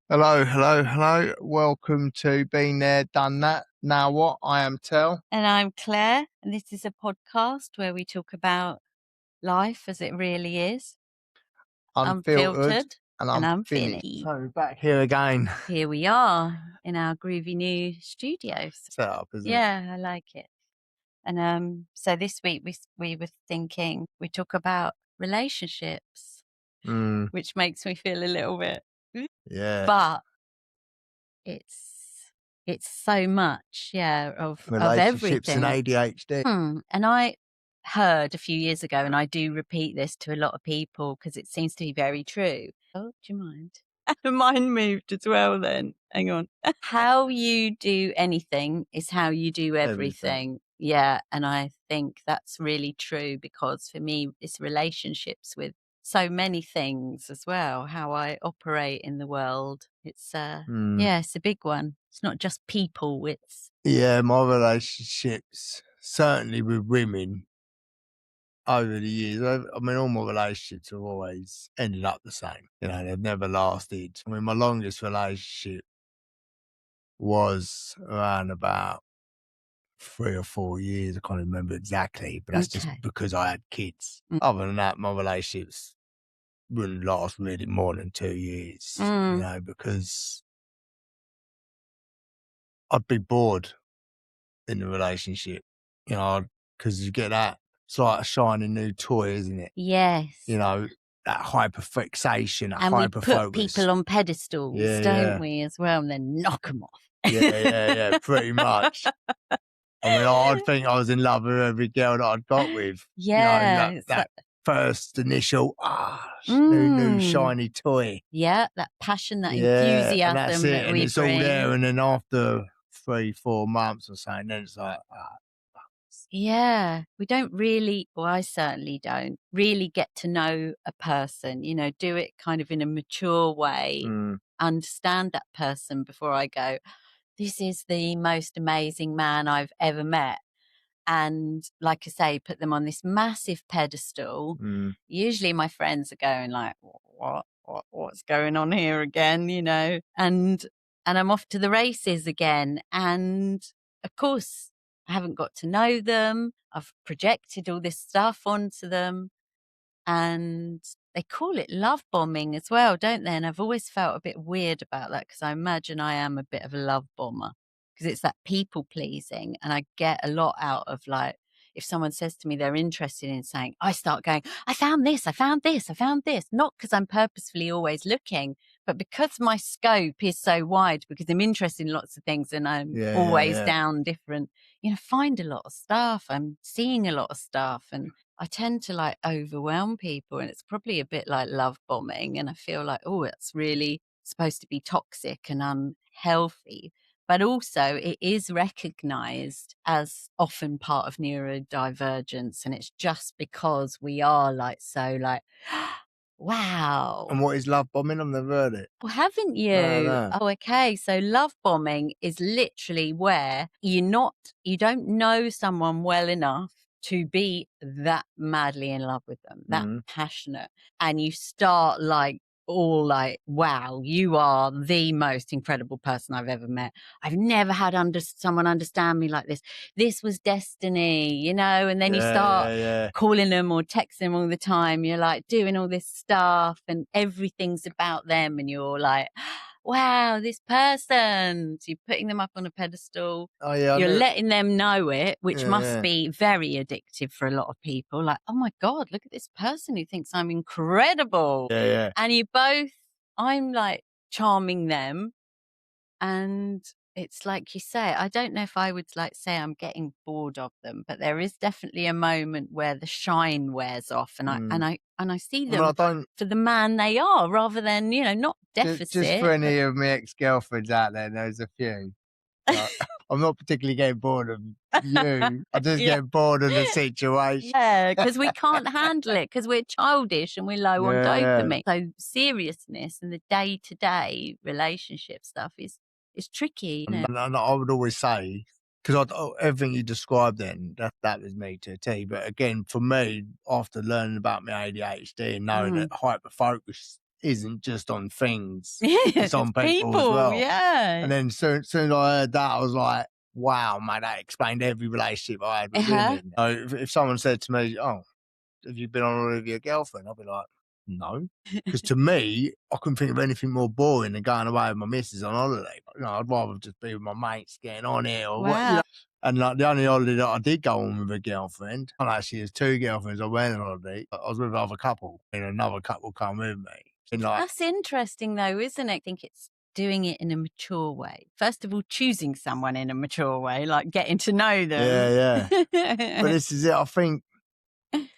Hello, hello, hello. Welcome to Been There, Done That. Now what? I am Tel. And I'm Claire, and this is a podcast where we talk about life as it really is, Unfiltered and and unfinished. unfinished. So we're back here again. Here we are in our groovy new studios. Set up, isn't it? Yeah, I like it. And so this week we were thinking we talk about relationships, which makes me feel a little bit, Yeah. but it's so much, of Relationships everything. and ADHD. And I heard a few years ago, and I do repeat this to a lot of people because it seems to be very true. Oh, do you mind? Mine moved as well then. Hang on. How you do anything is how you do everything. Yeah. And I think that's really true because for me, it's relationships with so many things as well, how I operate in the world. It's it's a big one. It's not just people, it's Yeah, my relationships, certainly with women over the years, I mean, all my relationships have always ended up the same. You know, they've never lasted. I mean, my longest relationship was around about 3 or 4 years. I can't remember exactly, but that's just Okay. because I had kids. Other than that, my relationships wouldn't last really more than 2 years, you know, because I'd be bored in the relationship, you know, because you get that, it's like a shiny new toy, isn't it? Yes. You know, that hyperfixation, that And we put hyperfocus. people on pedestals, Yeah, don't yeah. we, as well, and then knock them off. Yeah, pretty much. I mean, I'd think I was in love with every girl that I'd got with. Yeah. You know, It's that first initial, like, new shiny toy. yeah, that passion, that Yeah, and that's enthusiasm it. that And we it's all there. bring. And then after 3, 4 months or something, then it's like, Yeah, we don't really, well, I certainly don't really get to know a person, do it kind of in a mature way, understand that person before I go, this is the most amazing man I've ever met. And like I say, put them on this massive pedestal. Usually my friends are going like, what's going on here again, and I'm off to the races again. And of course, I haven't got to know them. I've projected all this stuff onto them. And they call it love bombing as well, don't they? And I've always felt a bit weird about that because I imagine I am a bit of a love bomber because it's that people pleasing. And I get a lot out of like, if someone says to me they're interested in saying, I start going, I found this, I found this, I found this. Not because I'm purposefully always looking, but because my scope is so wide, because I'm interested in lots of things and I'm always down different, find a lot of stuff. I'm seeing a lot of stuff. And I tend to like overwhelm people, and it's probably a bit like love bombing. And I feel like, oh, it's really supposed to be toxic and unhealthy. But also, it is recognized as often part of neurodivergence. And it's just because we are like, so like, wow. and what is love bombing? I've never heard it. Well, haven't you? No. Oh, okay. So love bombing is literally where you don't know someone well enough to be that madly in love with them, that passionate. And you start like all like, wow, you are the most incredible person I've ever met. I've never had someone understand me like this. This was destiny, and then you start calling them or texting them all the time. You're like doing all this stuff and everything's about them. And you're like, wow, this person. So you're putting them up on a pedestal. Oh, yeah. You're letting them know it, which must Yeah. be very addictive for a lot of people. Like, oh my God, look at this person who thinks I'm incredible. Yeah. And I'm like charming them. And it's like you say, I don't know if I would like say I'm getting bored of them, but there is definitely a moment where the shine wears off, and I see them for the man they are, rather than not deficit. Just for any of my ex-girlfriends out there, there's a few. I'm not particularly getting bored of you. I just get bored of the situation. Yeah, because we can't handle it because we're childish and we're low on dopamine. So seriousness and the day-to-day relationship stuff is tricky. And I would always say, because everything you described then, that was me to a T. But again, for me, after learning about my ADHD and knowing that hyperfocus isn't just on things, it's It's on people as people, well. yeah. And then soon as I heard that, I was like, wow, mate, that explained every relationship I had with Uh-huh. women. So if someone said to me, oh, have you been on holiday with your girlfriend? I'll be like, no. Because to me, I couldn't think of anything more boring than going away with my missus on holiday. I'd rather just be with my mates getting on it or what, Wow. And like the only holiday that I did go on with a girlfriend, and actually there's two girlfriends I went on holiday. I was with another couple, and another couple come with me. And like, That's interesting though, isn't it? I think it's doing it in a mature way. First of all, choosing someone in a mature way, like getting to know them. yeah. But this is it. I think,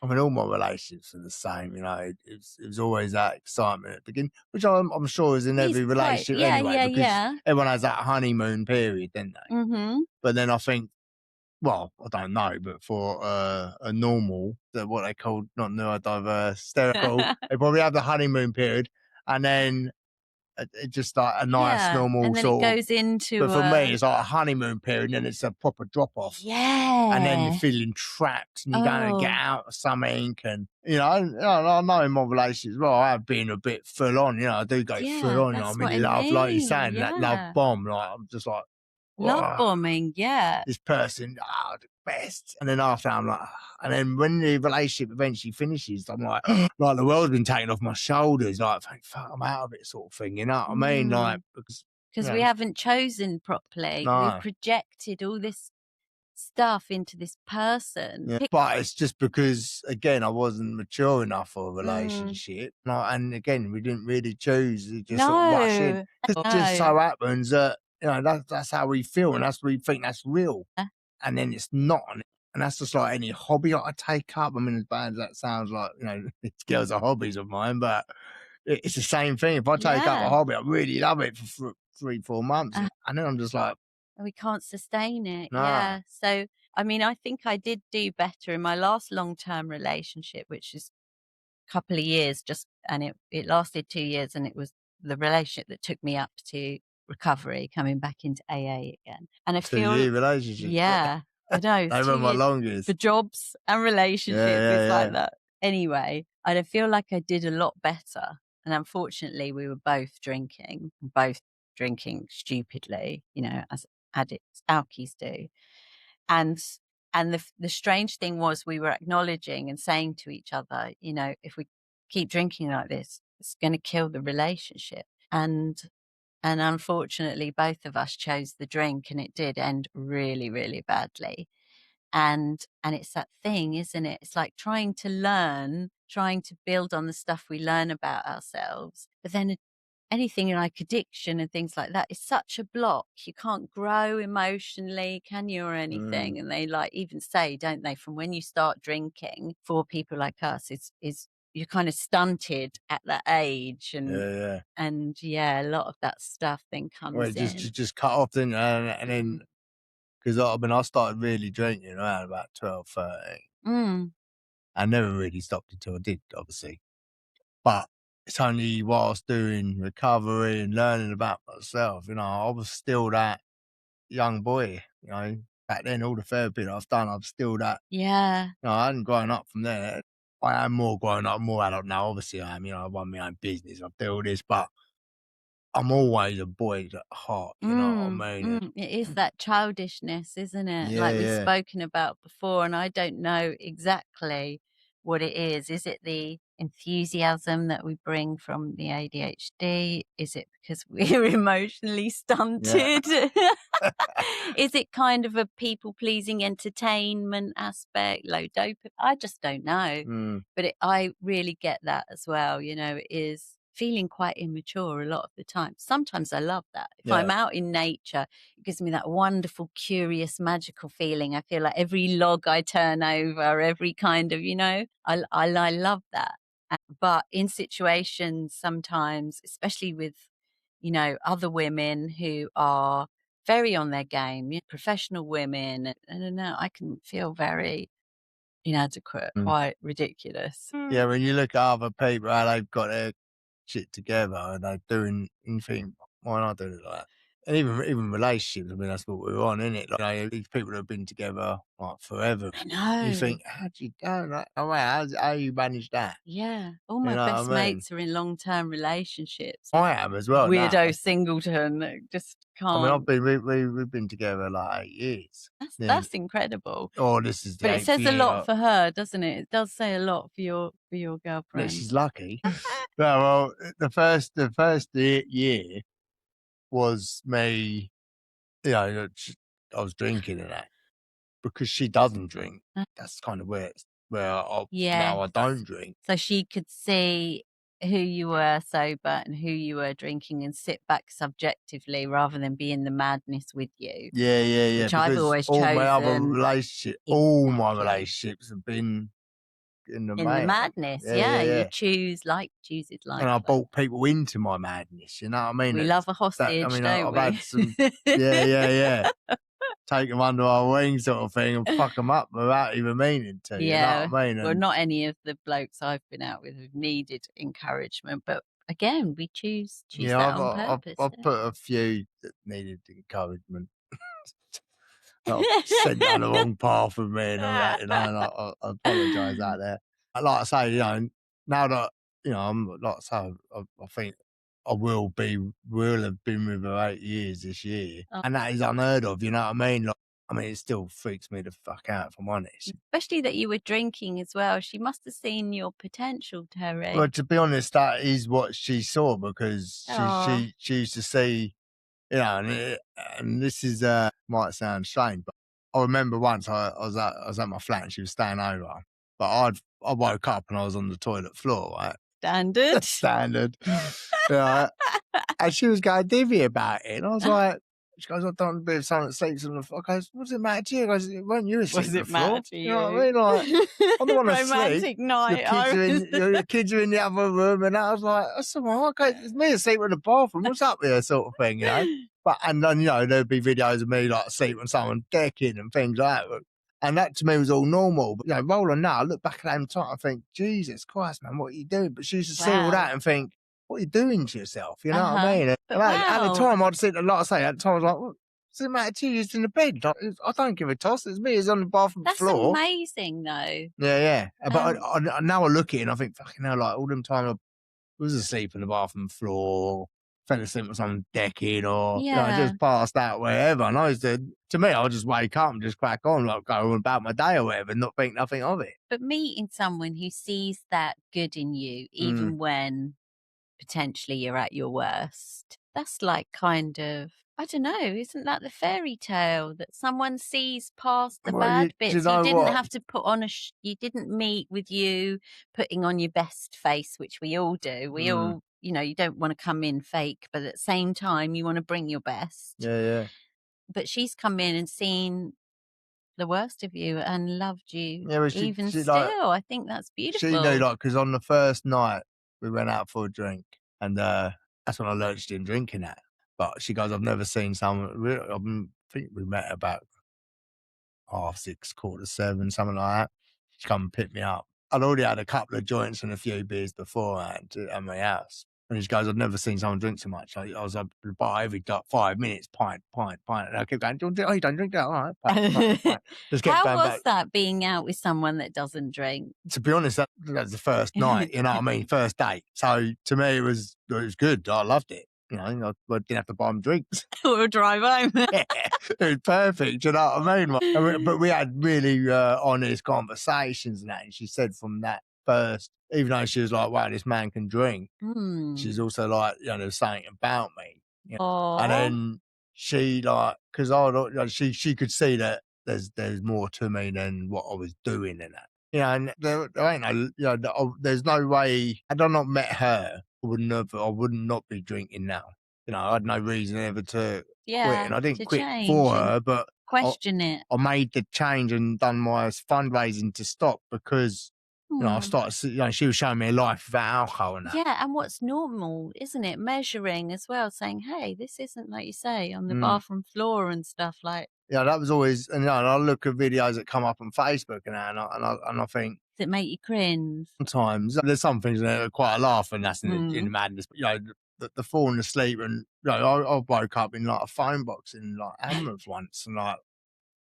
all my relationships are the same. It was always that excitement at the beginning, which I'm sure is in He's every quite relationship yeah, anyway, yeah, because yeah. everyone has that honeymoon period, don't they? Mhm. But then I think, well, I don't know, but for a normal, what they call not neurodiverse, hysterical, they probably have the honeymoon period, and then it's just like a nice Yeah, normal and then it sort of. goes into But for me, it's like a honeymoon period, and then it's a proper drop off. And then you're yeah. feeling trapped and you're going to get Oh, out of something. And, I know in my relationships, well, I have been a bit full on, I do go full yeah, on, that's I'm what I in love, like you're mean, saying, that love yeah. bomb, like, I'm just like, Love "Whoa, bombing, yeah. this person, the best." And then after, I'm like, and then when the relationship eventually finishes, I'm like, like the world's been taken off my shoulders, like, thank fuck, I'm out of it, sort of thing, you know what I mean? Like, Mm. because, 'Cause we haven't chosen properly. We've no. projected all this stuff into this person. Yeah, but it's just because, again, I wasn't mature enough for a Mm. relationship. And again, we didn't really choose, we just sort of rush in. No. It just No. so happens that, that's how we feel and we think that's real. And then it's not. And that's just like any hobby I take up. I mean, as bad as that sounds, like, these girls are hobbies of mine, but it's the same thing. If I take up a Yeah. hobby, I really love it for 3, 4 months. Uh, And then I'm just like, we can't sustain it, nah. yeah. So, I mean, I think I did do better in my last long-term relationship, which is a couple of years just and it lasted 2 years, and it was the relationship that took me up to recovery, coming back into AA again. And I feel 2 year relationship. yeah, I know, it's They 2 were my years for longest. jobs and Yeah, relationships, yeah, it's like yeah. that. Anyway, and I feel like I did a lot better, and unfortunately, we were both drinking stupidly, as addicts, alkies do. And the strange thing was we were acknowledging and saying to each other, "If we keep drinking like this, it's gonna kill the relationship." And unfortunately, both of us chose the drink, and it did end really, really badly. And it's that thing, isn't it? It's like trying to build on the stuff we learn about ourselves. But then anything like addiction and things like that is such a block. You can't grow emotionally, can you, or Mm. anything? And they like even say, don't they, from when you start drinking, for people like us, is you're kind of stunted at that age, Yeah, yeah. and yeah, a lot of that stuff then Well, comes it just in. just just cut off, didn't it? And then Mm. because I started really drinking around about 12, 13. Mm. I never really stopped until I did, obviously. But it's only whilst doing recovery and learning about myself, I was still that young boy, Back then, all the therapy that I've done, I'm still that. Yeah. I hadn't grown up from there. I am more grown up, more adult now. Obviously, I am. I run my own business. I do all this, but I'm always a boy at heart. You know what Mm, I mean? mm. It is that childishness, isn't it? Yeah, Like we've yeah, spoken about before, and I don't know exactly what it is. Is it the enthusiasm that we bring from the ADHD? Is it because we're emotionally yeah. stunted? Is it kind of a people-pleasing entertainment aspect, low dopamine? I just don't know. Mm, But I really get that as well, it is feeling quite immature a lot of the time. Sometimes I love that. If I'm yeah. out in nature, it gives me that wonderful, curious, magical feeling. I feel like every log I turn over, every kind of, I love that. But in situations sometimes, especially with, other women who are very on their game, professional women, I don't know, I can feel very inadequate, Mm. quite ridiculous. Yeah, when you look at other people, how they've got their shit together and they're doing, you think, why not do it like that? And even relationships, I mean, that's what we're on, isn't it? Like, these people that have been together like forever. I know. You think, how'd you go? Like, oh wow, how you manage that? Yeah. All You my know best what I mean? mates are in long-term relationships. I am as well now. Weirdo singleton that just I mean, can't. we've been together like 8 years. Yeah. That's incredible. Oh, this is the But it eighth says a year. lot for her, doesn't it? It does say a lot for your But girlfriend. she's lucky. No, well, the first year was me. You know, I was drinking and that because she doesn't drink. Uh, That's kind of where now Yes. I don't drink. So she could see who you were sober and who you were drinking and sit back subjectively rather than be in the madness with you, Yeah, yeah, yeah. which I've Because always all my other chosen. all my Exactly. relationships have been in the In the mate. madness, Yeah, yeah, yeah, you yeah. chooses And like. I brought people into my madness. You know what I mean? We love a I hostage, mean, don't I've we? had some. Yeah, yeah, yeah. Take them under our wing, sort of thing, and fuck them up without even meaning to. You know Yeah. what I mean? Well, And not any of the blokes I've been out with have needed encouragement, but again, we choose yeah, that I've on I've, purpose. I've put a few that needed encouragement. I've sent down the wrong path with me and all that, you know, and I apologise out there. And like I say, you know, now that, you know, I'm like I say, I think I will have been with her 8 years this year. Oh. And that is unheard of, you know what I mean? Like, I mean, it still freaks me the fuck out, if I'm honest. Especially that you were drinking as well. She must have seen your potential, Terry. But to be honest, that is what she saw because Aw. she used to see, you know, and this is might sound strange, but I remember once I was at my flat and she was staying over, but I woke up and I was on the toilet floor, right? Standard. Standard, you know, and she was going divvy about it, and I was like, she goes, I don't want to be with someone that sleeps on the floor. I goes, what does it matter to you? I goes, weren't you asleep Was on the it matter floor? to You know what you? I mean? Like, I'm the one asleep. Romantic night. Your kids are in the other room, and I was like, that's all right. Okay, it's me asleep in the bathroom. What's up there, sort of thing, you know? But and then you know there'd be videos of me like asleep on someone decking and things like that. And that to me was all normal. But you know, rolling now, I look back at that time, I think, Jesus Christ, man, what are you doing? But she used to see all that Wow. and think, what are you doing to yourself? You know what Uh-huh. I mean? But At the wow. time, I'd sit, like I say, at the time, I was like, what does it matter to you? You're in the bed. Like, I don't give a toss. It's me. It's on the bathroom That's floor. amazing, though. Yeah, yeah. But Um, now I look at it and I think, fucking hell, like all them time I was asleep on the bathroom floor, fell asleep on some decking, or you know, Yeah. just passed out wherever. And I used to me, I'll just wake up and just crack on, like go about my day or whatever, and not think nothing of it. But meeting someone who sees that good in you, even when potentially you're at your worst, that's like kind of, I don't know, isn't that the fairy tale that someone sees past the Well, bad do you bits? You know didn't what? have to put on you didn't meet with you putting on your best face, which we all do. We all, you know, you don't want to come in fake, but at the same time, you want to bring your best. Yeah, yeah. But she's come in and seen the worst of you and loved you Yeah, but even she like, still. I think that's beautiful. she knew, like, because on the first night we went out for a drink, and that's when I learned she didn't drink in that. But she goes, I've never seen someone. I think we met about 6:30, 7:15, something like that. She come and pick me up. I'd already had a couple of joints and a few beers beforehand at my house. And she goes, I've never seen someone drink so much. I was like, by every 5 minutes, pint. And I kept going, oh, you don't drink that? All right, pint. Just kept How going was back. that, being out with someone that doesn't drink? To be honest, that was the first night, you know what I mean? First date. So to me, it was good. I loved it. You know, I didn't have to buy them drinks. Or drive home? Yeah, it was perfect. You know what I mean? But we had really honest conversations and that. And she said from that first, even though she was like, wow, this man can drink, she's also like, you know, there's something about me. You know? And Aw. then she like, because she could see that there's more to me than what I was doing and that. You know, and there ain't no, you know, there's no way, had I not met her, I would not be drinking now. You know, I had no reason ever to quit, and I didn't to quit change for and her, but question it. I made the change and done my fundraising to stop because, you know, I Hmm. started, you know, she was showing me a life without alcohol and that. Yeah, and what's normal, isn't it? Measuring as well, saying, hey, this isn't, like you say, on the bathroom floor and stuff like. Yeah, that was always, and, you know, and I look at videos that come up on Facebook and that, and I think, Does it make you cringe? sometimes there's some things that are quite a laugh, and that's in the madness. But, you know, the falling asleep, and I woke up in like a phone box in like Amherst once, and like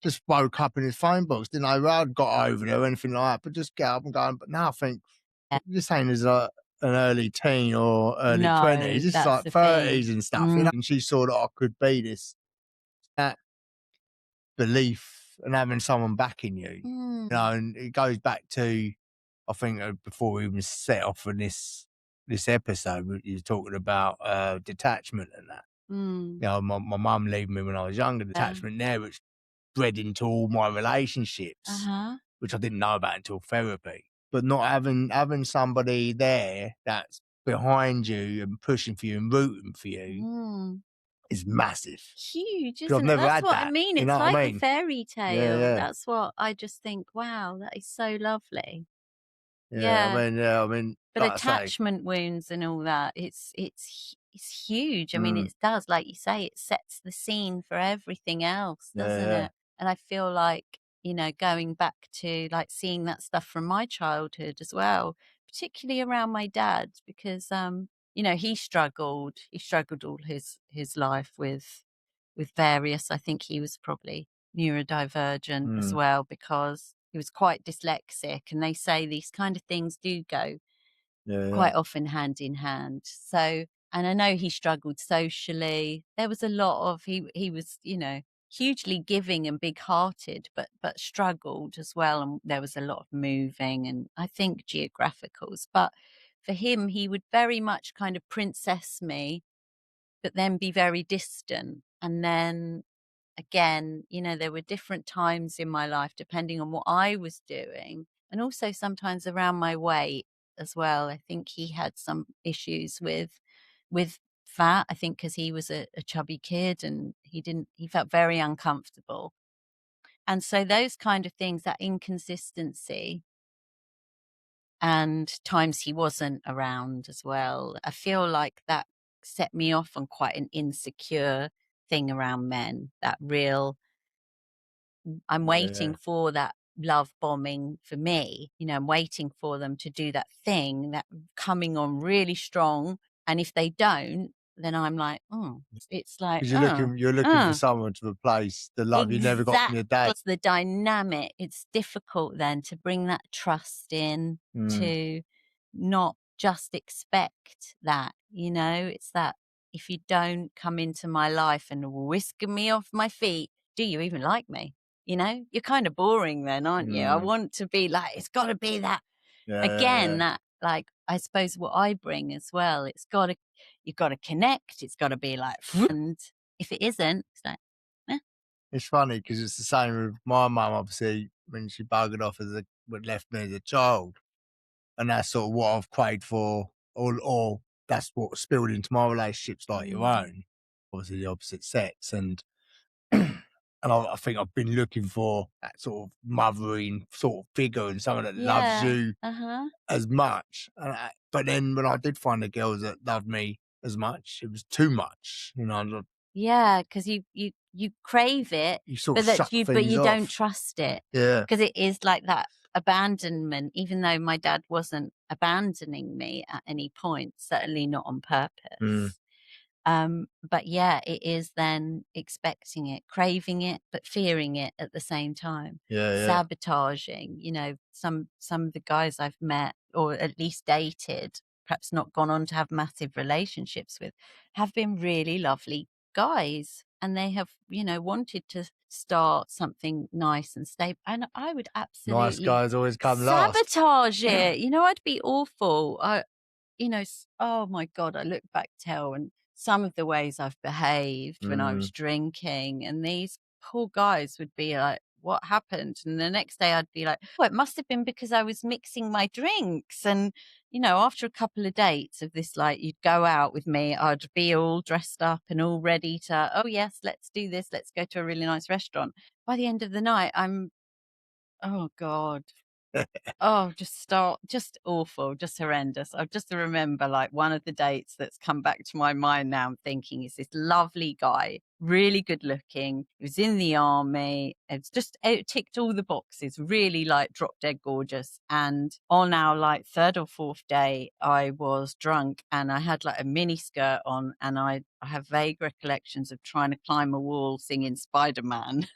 just woke up in his phone box. Didn't know I'd got over there or anything like that, but just get up and going. But now I think Yeah. you're saying there's an early teen or early No, 20s. It's that's like the thing. 30s and stuff, and she saw that I could be this that belief and having someone backing you, Mm. and it goes back to, I think, before we even set off on this episode, you were talking about detachment and that. Mm. My mum leaving me when I was younger, Yeah. detachment there, which bred into all my relationships, Uh-huh. which I didn't know about until therapy. But not having somebody there that's behind you and pushing for you and rooting for you Mm. is massive. Huge, 'Cause I've isn't it? never That's had what I that. mean. You It's know what like I a mean? fairy Yeah, tale. yeah. That's what I just think, wow, that is so lovely. Yeah, Yeah. I mean, But like I say, attachment wounds and all that, it's huge. I mean, mm, it does, like you say, it sets the scene for everything else, yeah, doesn't yeah, it? And I feel like, going back to like seeing that stuff from my childhood as well, particularly around my dad, because he struggled. He struggled all his life with various, I think he was probably neurodivergent as mm, well because he was quite dyslexic, and they say these kind of things do go yeah, yeah, quite often hand in hand. So, and I know he struggled socially. There was a lot of he was, hugely giving and big-hearted, but struggled as well. And there was a lot of moving and I think geographicals. But for him, he would very much kind of princess me, but then be very distant. And then again, there were different times in my life depending on what I was doing, and also sometimes around my weight as well. I think he had some issues with fat. I think because he was a chubby kid and he felt very uncomfortable. And so those kind of things, that inconsistency and times he wasn't around as well, I feel like that set me off on quite an insecure thing around men, that real I'm yeah, yeah. waiting for that love bombing for me. I'm waiting for them to do that thing that coming on really strong. And if they don't, then I'm like, oh, it's like, Because oh, you're looking for oh, someone to replace the love you never got from exactly. your dad. It's the dynamic. It's difficult then to bring that trust in, Mm, to not just expect that, it's that if you don't come into my life and whisking me off my feet, do you even like me? You're kind of boring then, aren't you? I mm, want to be like, it's got to be that yeah, yeah, again, yeah. that like, I suppose what I bring as well, you've got to connect. It's got to be like, and if it isn't, it's like, eh. It's funny because it's the same with my mum. Obviously, when she buggered off when left me as a child, and that's sort of what I've prayed for, or that's what spilled into my relationships, like your Mm. own. Obviously, the opposite sex, and I think I've been looking for that sort of mothering sort of figure and someone that loves Yeah. you Uh-huh. as much. But then when I did find the girls that loved me as much, it was too much. Yeah, 'cause you crave it, You sort but of shut but things you don't off. trust it Yeah. because it is like that abandonment, even though my dad wasn't abandoning me at any point, certainly not on Mm. purpose. But yeah, it is then expecting it, craving it, but fearing it at the same time, Yeah, yeah. sabotaging. Some of the guys I've met or at least dated, perhaps not gone on to have massive relationships with, have been really lovely guys, and they have, wanted to start something nice and stable. And I would Nice absolutely guys always come last. sabotage it. I'd be awful. Oh my God, I look back now and some of the ways I've behaved when I Mm, was drinking, and these poor guys would be like, what happened? And the next day I'd be like, oh, it must have been because I was mixing my drinks. And, after a couple of dates of this, like, you'd go out with me, I'd be all dressed up and all ready to, oh, yes, let's do this. Let's go to a really nice restaurant. By the end of the night, oh God. Oh, just awful, just horrendous. I just remember like one of the dates that's come back to my mind now. I'm thinking is this lovely guy, really good looking. He was in the army. It ticked all the boxes, really like drop dead gorgeous. And on our like third or fourth day, I was drunk and I had like a mini skirt on and I have vague recollections of trying to climb a wall singing Spider-Man.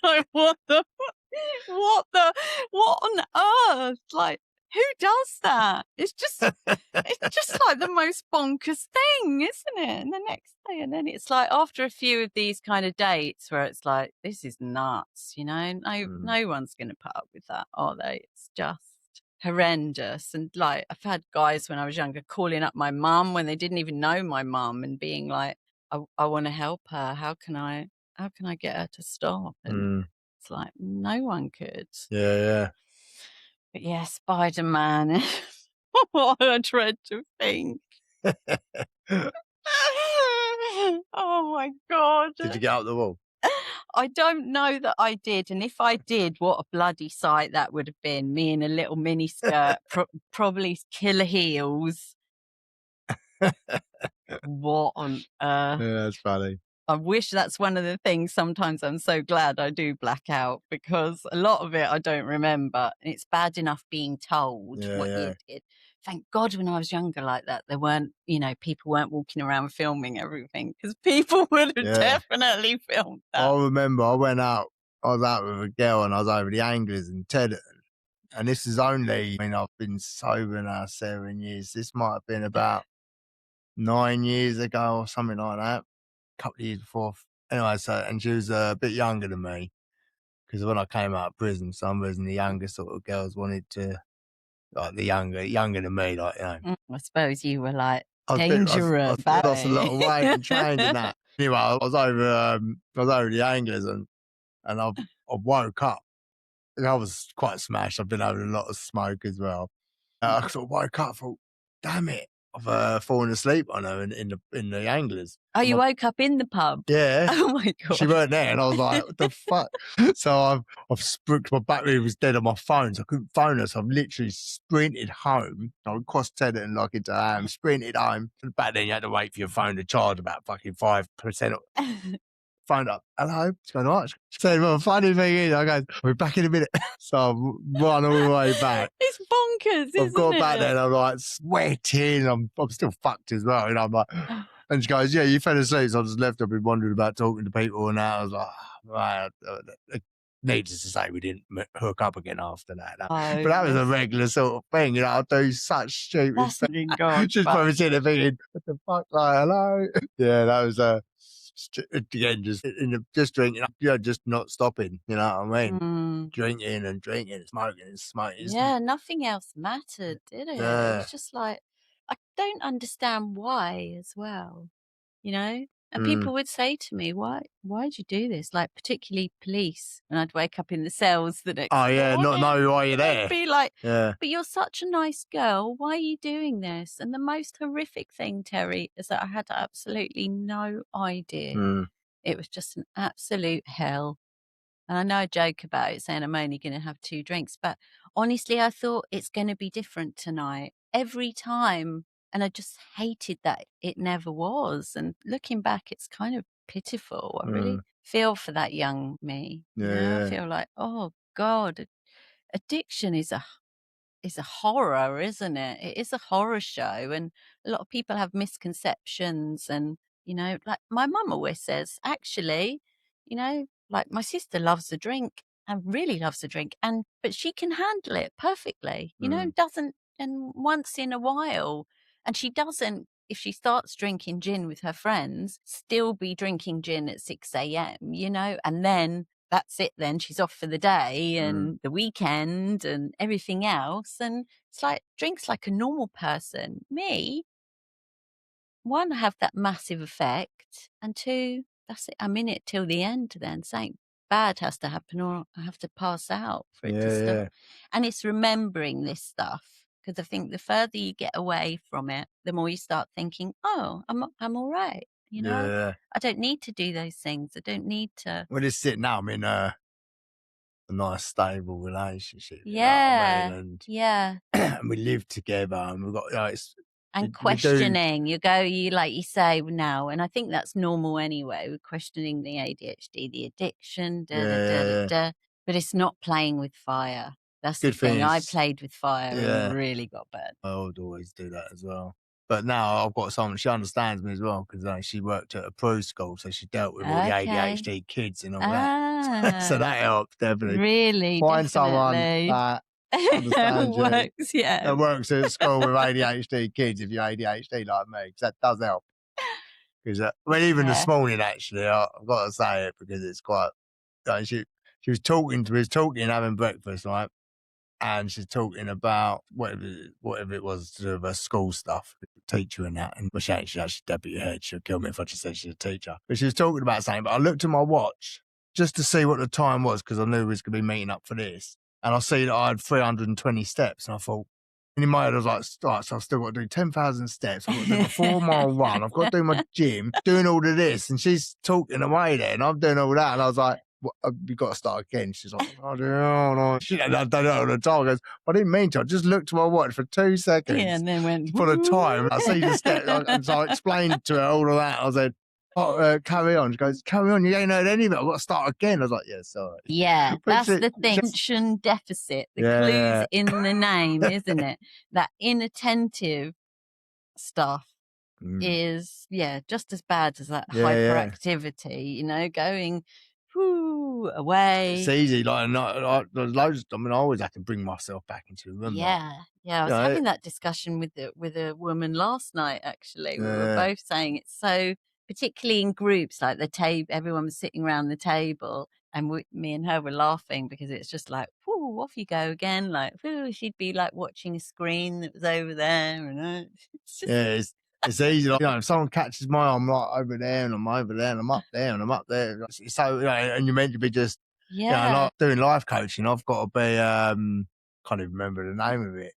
Like, what the what on earth? Like, who does that? It's just like the most bonkers thing, isn't it? And the next day, and then it's like after a few of these kind of dates where it's like, this is nuts, you know? No one's gonna put up with that, are they? It's just horrendous. And like I've had guys when I was younger calling up my mum when they didn't even know my mum and being like, I want to help her. How can I get her to stop? And it's like no one could. Yeah, yeah. But yeah, Spider-Man. What I dread to think. Oh my God. Did you get up the wall? I don't know that I did. And if I did, what a bloody sight that would have been. Me in a little mini skirt, probably killer heels. What on earth? Yeah, that's funny. I wish that's one of the things sometimes I'm so glad I do black out because a lot of it I don't remember. And it's bad enough being told Yeah, what yeah. you did. Thank God when I was younger like that, there weren't, people weren't walking around filming everything because people would have Yeah. definitely filmed that. I remember I was out with a girl and I was over the Anglers in Tedderton. And this is only, I've been sober now 7 years. This might have been about 9 years ago or something like that. A couple of years before. Anyway, and she was a bit younger than me. Because when I came out of prison, for some reason the younger sort of girls wanted to, like the younger than me, like, I suppose you were like I dangerous. lost a lot of weight and trained and that. Anyway, I was over the Anglers and I woke up. And I was quite smashed. I've been having a lot of smoke as well. I sort of woke up, thought, damn it, I've fallen asleep on her in the Anglers. Oh, you woke up in the pub? Yeah. Oh my God. She weren't there, and I was like, "What the fuck?" So my battery was dead on my phone, so I couldn't phone her. So I've literally sprinted home. I crossed Tedder and like into home, sprinted home. And back then, you had to wait for your phone to charge about fucking 5%. Phoned up, hello. She's going, all right. She said, well, funny thing is, I go, we're back in a minute. So I've run all the way back. It's bonkers, isn't it? I've got back there and I'm like sweating. I'm still fucked as well. I'm like, and she goes, yeah, you fell asleep. So I just left. I've been wondering about talking to people and that. I was like, right. Needless to say, we didn't hook up again after that. But that was a regular sort of thing. I'll do such stupid stuff. She's probably sitting there thinking, what the fuck? Like, hello? Yeah, that was again, just drinking, just not stopping. You know what I mean? Drinking and smoking and smoking. Yeah, nothing else mattered, did it? It was just like, I don't understand why as well, you know? And people would say to me, why'd you do this? Like, particularly police. And I'd wake up in the cells the next Oh, yeah, not morning. know why you're there. They'd be like, Yeah. but you're such a nice girl. Why are you doing this? And the most horrific thing, Terry, is that I had absolutely no idea. It was just an absolute hell. And I know I joke about it saying I'm only going to have 2 drinks, but honestly, I thought it's going to be different tonight every time. And I just hated that it never was. And looking back, it's kind of pitiful. I really feel for that young me. Yeah. I feel like, oh God, addiction is a horror, isn't it? It is a horror show. And a lot of people have misconceptions. And, like my mum always says, actually, like my sister loves a drink and really loves a drink. But she can handle it perfectly, doesn't, and once in a while. And she doesn't, if she starts drinking gin with her friends, still be drinking gin at 6 a.m., and then that's it then. She's off for the day and the weekend and everything else. And it's like drinks like a normal person. Me, one, I have that massive effect. And 2, that's it. I'm in it till the end then. Something bad has to happen or I have to pass out for it to stop. Yeah. And it's remembering this stuff. Because I think the further you get away from it, the more you start thinking, oh, I'm all right. Yeah. I don't need to do those things. I don't need to. Well, just sitting now. I mean, a nice stable relationship. You know what I Yeah. mean? And Yeah. and we live together, and we've got And we do. questioning, you like you say now, and I think that's normal anyway. We're questioning the ADHD, the addiction, da da da da Yeah. da. But it's not playing with fire. That's the Good thing thing. I is, played with fire and yeah, really got burned. I would always do that as well. But now I've got someone, she understands me as well, because she worked at a pro school, so she dealt with all the Okay. ADHD kids and all that. So Ah, that helps, definitely. really, Find someone definitely. that understands you, Works, yeah. that works at school with ADHD kids, if you're ADHD like me, because that does help. Because even this Yeah. morning, actually, I've got to say it because it's quite. She was talking to me, talking, having breakfast, right? And she's talking about whatever it was to do with her school stuff, teacher and that. And well, she's actually deputy head. She'll kill me if I just said she's a teacher. But she was talking about something. But I looked at my watch just to see what the time was, because I knew we was going to be meeting up for this. And I see that I had 320 steps, and I thought. And in my head, I was like, right, so I've still got to do 10,000 steps. I've got to do my 4-mile run. I've got to do my gym, doing all of this. And she's talking away there, and I'm doing all that. And I was like, you've got to start again. She's like, I don't know. I don't know all the time. I goes, I didn't mean to. I just looked at my watch for 2 seconds. Yeah, and then went for the time. I see the steps. And so I explained to her all of that. I said, carry on. She goes, carry on. You ain't heard any of it. I've got to start again. I was like, yeah, sorry. Yeah, But that's the thing. Attention deficit. The clue's in the name, isn't it? That inattentive stuff is, just as bad as that hyperactivity, going away. It's easy. There's loads. I always have to bring myself back into the room. Yeah. I was having that discussion with a woman last night, actually. We were both saying it's so, particularly in groups, like the table, everyone was sitting around the table, and me and her were laughing because it's just like, whoo, off you go again. Like, whoo, she'd be like watching a screen that was over there. And it's just, it's easy. If someone catches my eye, I'm like over there, and I'm over there, and I'm up there, and I'm up there. So, and you're meant to be just, not doing life coaching. I've got to be, can't even remember the name of it.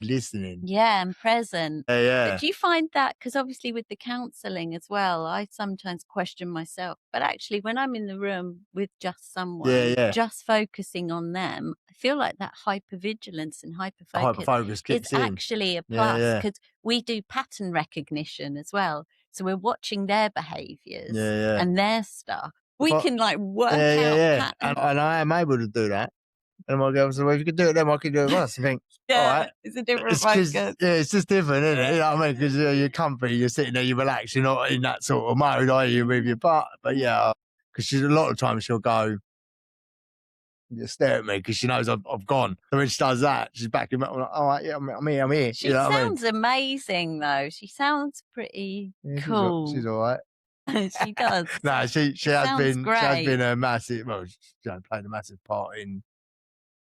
Listening. Yeah, and present. Yeah. But do you find that, because obviously with the counselling as well, I sometimes question myself, but actually when I'm in the room with just someone, just focusing on them, I feel like that hypervigilance and hyperfocus is actually a plus, because we do pattern recognition as well. So we're watching their behaviours and their stuff. We can work out patterns. And I am able to do that. And my girl said, well, if you could do it then, I can do it once. I think, all right. It's a different focus. It's just different, isn't it? You know what I mean? Because you're comfy, you're sitting there, you relax, you're not in that sort of mode, are you, with your butt? But because a lot of times she'll go, just stare at me because she knows I've gone. So when she does that, she's back in. I'm like, all right, I'm here. She sounds amazing, though. She sounds pretty cool. She's all right. She does. No, she has been. Great. She has been a massive. Well, played a massive part in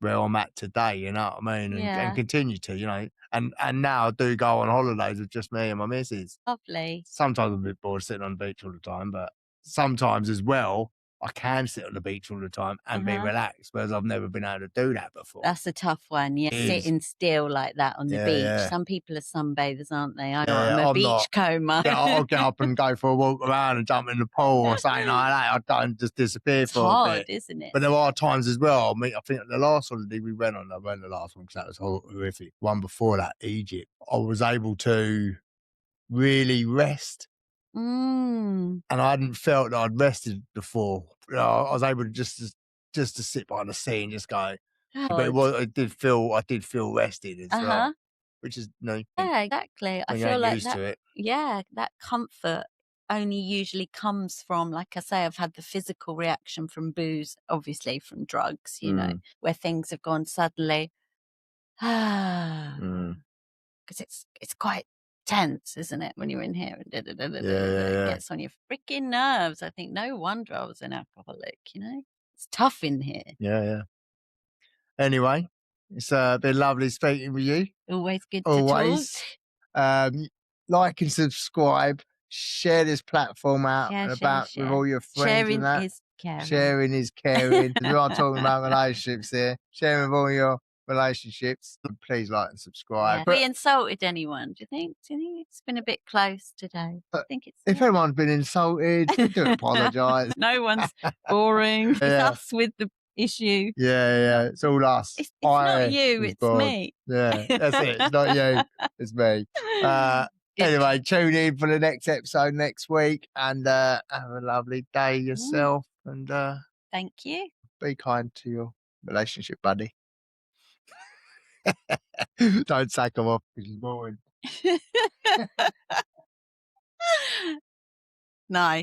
where I'm at today. You know what I mean? And continue to. And now I do go on holidays with just me and my missus. Lovely. Sometimes I'm a bit bored sitting on the beach all the time, but sometimes as well, I can sit on the beach all the time and be relaxed, whereas I've never been able to do that before. That's a tough one. Sitting still like that on the beach. Some people are sunbathers, aren't they? I'm a beachcomber. I'll get up and go for a walk around and jump in the pool or something like that. I don't just disappear it's for hard, a bit. Isn't it? But there are times as well. I think the last holiday we went on, I went the last one because that was horrific. One before that, Egypt, I was able to really rest. And I hadn't felt that I'd rested before. I was able to just to sit by the sea and just go. But I did feel rested as well, which is yeah, exactly. I feel like that. To it. Yeah, that comfort only usually comes from, like I say, I've had the physical reaction from booze, obviously from drugs. Where things have gone suddenly. Because it's quite tense, isn't it, when you're in here and it gets on your freaking nerves. I think no wonder I was an alcoholic. It's tough in here. Anyway, it's been lovely speaking with you. Always good to talk. Like and subscribe, share this platform out and about with all your friends. Sharing and that. Is caring. Sharing is caring. We are talking about relationships here. Sharing with all your relationships. Please like and subscribe. Have we insulted anyone? Do you think it's been a bit close today? I think it's. If anyone's been insulted, we do apologise. No one's boring. It's us with the issue. Yeah. It's all us. It's not I you, was it's born. me. Yeah, that's it. It's not you, it's me. Good. Anyway, tune in for the next episode next week, and have a lovely day yourself, and Thank you. be kind to your relationship buddy. Don't sack him off because he's boring. No.